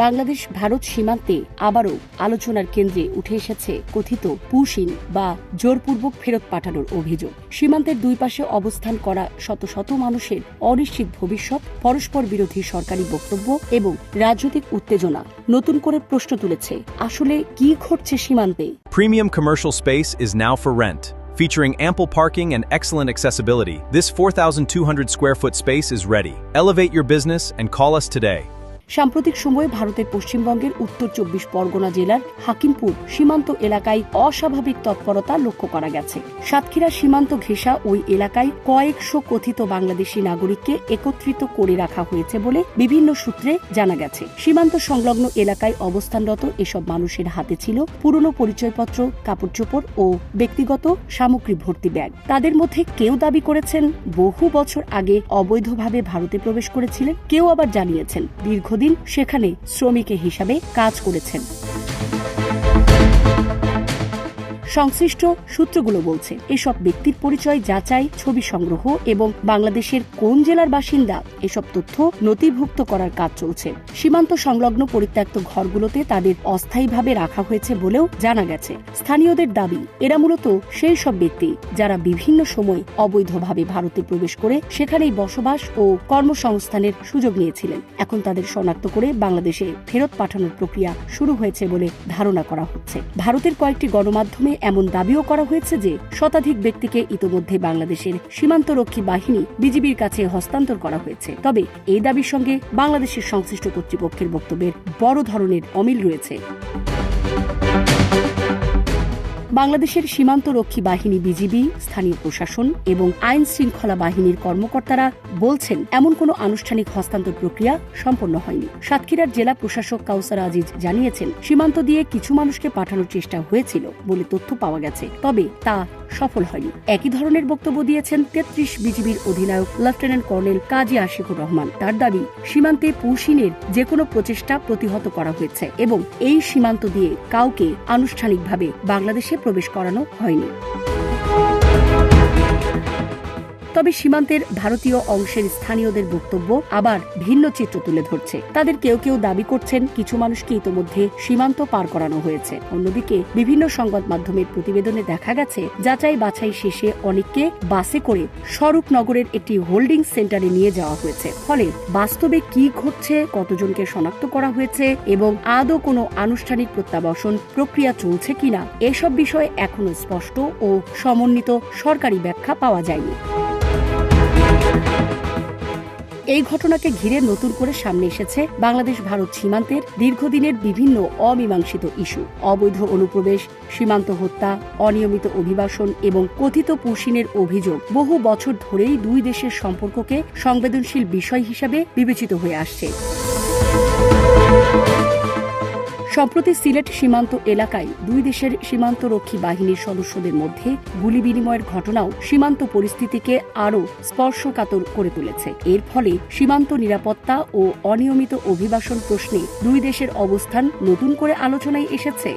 বাংলাদেশ ভারত সীমান্তে আবারও আলোচনার কেন্দ্রে উঠে এসেছে কথিত পুশিন বা জোরপূর্বক ফেরত পাঠানোর অভিযোগ। সীমান্তের দুই পাশে অবস্থান করা শত শত মানুষের অনিশ্চিত ভবিষ্যৎ, পরস্পর বিরোধী সরকারি বক্তব্য এবং রাজনৈতিক উত্তেজনা নতুন করে প্রশ্ন তুলেছে, আসলে কি ঘটছে সীমান্তে। Premium commercial space is now for rent. Featuring ample parking and excellent accessibility, this 4,200 square foot space is ready. Elevate your business and call us today. সাম্প্রতিক সময়ে ভারতের পশ্চিমবঙ্গের উত্তর 24 পরগনা জেলার হাকিমপুর সীমান্ত এলাকায় অস্বাভাবিক তৎপরতা লক্ষ্য করা গেছে। সাতক্ষীরা সীমান্ত ঘেঁষা ওই এলাকায় কয়েকশো কথিত বাংলাদেশি নাগরিককে একত্রিত করে রাখা হয়েছে বলে বিভিন্ন সূত্রে জানা গেছে। সীমান্ত সংলগ্ন এলাকায় অবস্থানরত এসব মানুষের হাতে ছিল পুরনো পরিচয়পত্র, কাপড়চোপড় ও ব্যক্তিগত সামগ্রী ভর্তি ব্যাগ। তাদের মধ্যে কেউ দাবি করেছেন বহু বছর আগে অবৈধভাবে ভারতে প্রবেশ করেছিলেন, কেউ আবার জানিয়েছেন দীর্ঘদিন সেখানে শ্রমিক হিসাবে কাজ করেছেন। সংশ্লিষ্ট সূত্রগুলো বলছে, এসব ব্যক্তির পরিচয় যাচাই, ছবি সংগ্রহ এবং বাংলাদেশের কোন জেলার বাসিন্দা এসব তথ্য নথিভুক্ত করার কাজ চলছে। সীমান্ত সংলগ্ন পরিত্যক্ত ঘরগুলোতে তাদের অস্থায়ীভাবে রাখা হয়েছে বলেও জানা গেছে। স্থানীয়দের দাবি, এরা মূলত সেই সব ব্যক্তি যারা বিভিন্ন সময় অবৈধভাবে ভারতে প্রবেশ করে সেখানেই বসবাস ও কর্মসংস্থানের সুযোগ নিয়েছিলেন। এখন তাদের শনাক্ত করে বাংলাদেশে ফেরত পাঠানোর প্রক্রিয়া শুরু হয়েছে বলে ধারণা করা হচ্ছে। ভারতের কয়েকটি গণমাধ্যমে এমন দাবিও করা হয়েছে যে শতাধিক ব্যক্তিকে ইতোমধ্যে বাংলাদেশের সীমান্তরক্ষী বাহিনী বিজিবির কাছে হস্তান্তর করা হয়েছে। তবে এই দাবির সঙ্গে বাংলাদেশের সংশ্লিষ্ট কর্তৃপক্ষের বক্তব্যের বড় ধরনের অমিল রয়েছে। বাংলাদেশের সীমান্তরক্ষী বাহিনী বিজিবি, স্থানীয় প্রশাসন এবং আইন শৃঙ্খলা বাহিনীর কর্মকর্তারা বলছেন এমন কোনো আনুষ্ঠানিক হস্তান্তর প্রক্রিয়া সম্পন্ন হয়নি। সাতক্ষীরার জেলা প্রশাসক কাউসার আজিজ জানিয়েছেন, সীমান্ত দিয়ে কিছু মানুষকে পাঠানোর চেষ্টা হয়েছিল বলে তথ্য পাওয়া গেছে, তবে তা সফল হয়নি। একই ধরনের বক্তব্য দিয়েছেন 33 বিজিবির অধিনায়ক লেফটেন্যান্ট কর্নেল কাজী আশিকুর রহমান। তার দাবি, সীমান্তে পুশিনের যে কোনো প্রচেষ্টা প্রতিহত করা হয়েছে এবং এই সীমান্ত দিয়ে কাউকে আনুষ্ঠানিকভাবে বাংলাদেশে প্রবেশ করানো হয়নি। তবে সীমান্তের ভারতীয় অংশের স্থানীয়দের বক্তব্য আবার ভিন্ন চিত্র তুলে ধরছে। তাদের কেউ কেউ দাবি করছেন কিছু মানুষকে ইতোমধ্যে সীমান্ত পার করানো হয়েছে। অন্যদিকে বিভিন্ন সংবাদ মাধ্যমের প্রতিবেদনে দেখা গেছে যাচাই বাছাই শেষে অনেককে বাসে করে স্বরূপনগরের একটি হোল্ডিং সেন্টারে নিয়ে যাওয়া হয়েছে। ফলে বাস্তবে কি ঘটছে, কতজনকে শনাক্ত করা হয়েছে এবং আদৌ কোনো আনুষ্ঠানিক প্রত্যাবাসন প্রক্রিয়া চলছে কিনা, এসব বিষয়ে এখনো স্পষ্ট ও সমন্বিত সরকারি ব্যাখ্যা পাওয়া যায়নি। এই ঘটনাকে ঘিরে নতুন করে সামনে এসেছে বাংলাদেশ ভারত সীমান্তের দীর্ঘদিনের বিভিন্ন অমীমাংসিত ইস্যু। অবৈধ অনুপ্রবেশ, সীমান্ত হত্যা, অনিয়মিত অভিবাসন এবং কথিত পুশিনের অভিযোগ বহু বছর ধরেই দুই দেশের সম্পর্ককে সংবেদনশীল বিষয় হিসেবে বিবেচিত হয়ে আসছে। সম্প্রতি সিলেট সীমান্ত এলাকায় দুই দেশের সীমান্তরক্ষী বাহিনীর সদস্যদের মধ্যে গুলি বিনিময়ের ঘটনাও সীমান্ত পরিস্থিতিকে আরও স্পর্শকাতর করে তুলেছে। এর ফলে সীমান্ত নিরাপত্তা ও অনিয়মিত অভিবাসন প্রশ্নে দুই দেশের অবস্থান নতুন করে আলোচনায় এসেছে।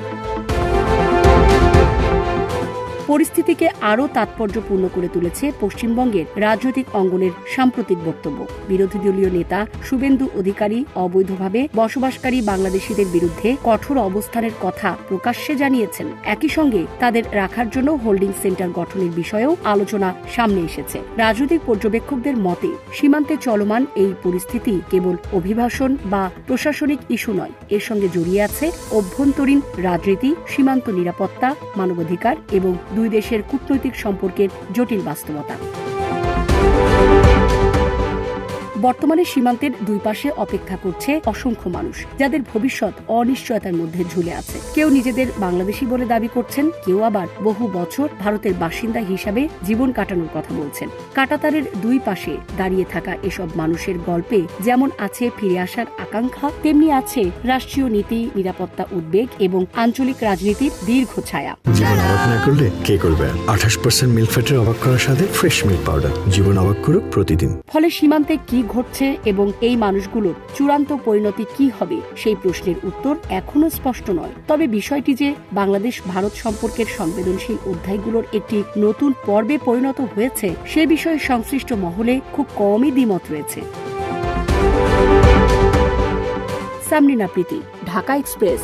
পরিস্থিতিকে আরও তাৎপর্যপূর্ণ করে তুলেছে পশ্চিমবঙ্গের রাজনৈতিক অঙ্গনের সাম্প্রতিক বক্তব্য। বিরোধী দলীয় নেতা শুভেন্দু অধিকারী অবৈধভাবে বসবাসকারী বাংলাদেশিদের বিরুদ্ধে কঠোর অবস্থানের কথা প্রকাশ্যে জানিয়েছেন। একই সঙ্গে তাদের রাখার জন্য হোল্ডিং সেন্টার গঠনের বিষয়েও আলোচনা সামনে এসেছে। রাজনৈতিক পর্যবেক্ষকদের মতে সীমান্তে চলমান এই পরিস্থিতি কেবল অভিবাসন বা প্রশাসনিক ইস্যু নয়, এর সঙ্গে জড়িয়ে আছে অভ্যন্তরীণ রাজনীতি, সীমান্ত নিরাপত্তা, মানবাধিকার এবং দুই দেশের কূটনৈতিক সম্পর্কের জটিল বাস্তবতা। বর্তমানে সীমান্তের দুই পাশে অপেক্ষা করছে অসংখ্য মানুষ, যাদের ভবিষ্যৎ অনিশ্চয়তার মধ্যে ঝুলে আছে। কেউ নিজেদের বাংলাদেশি বলে দাবি করছেন, কেউ আবার বহু বছর ভারতের বাসিন্দা হিসাবে জীবন কাটানোর কথা বলছেন। কাঁটাতারের দুই পাশে দাঁড়িয়ে থাকা এসব মানুষের গল্পে যেমন আছে ফিরে আসার আকাঙ্ক্ষা, তেমনি আছে রাষ্ট্রীয় নীতি, নিরাপত্তা উদ্বেগ এবং আঞ্চলিক রাজনীতির দীর্ঘ ছায়া। জীবন অবাক না করলে কে করবে? 28% মিল্ক ফ্যাটের অবাক করার সাথে ফ্রেশ মিল্ক পাউডার। জীবন অবাক করুক প্রতিদিন। ফলে সীমান্তে কি ঘটছে এবং এই মানুষগুলোর চূড়ান্ত পরিণতি কি হবে সেই প্রশ্নের উত্তর এখনো স্পষ্ট নয়। তবে বিষয়টি যে বাংলাদেশ ভারত সম্পর্কের সংবেদনশীল অধ্যায়গুলোর একটি নতুন পর্বে পরিণত হয়েছে সে বিষয়ে সংশ্লিষ্ট মহলে খুব কমই দ্বিমত রয়েছে। সামরিনা প্রীতি, ঢাকা এক্সপ্রেস।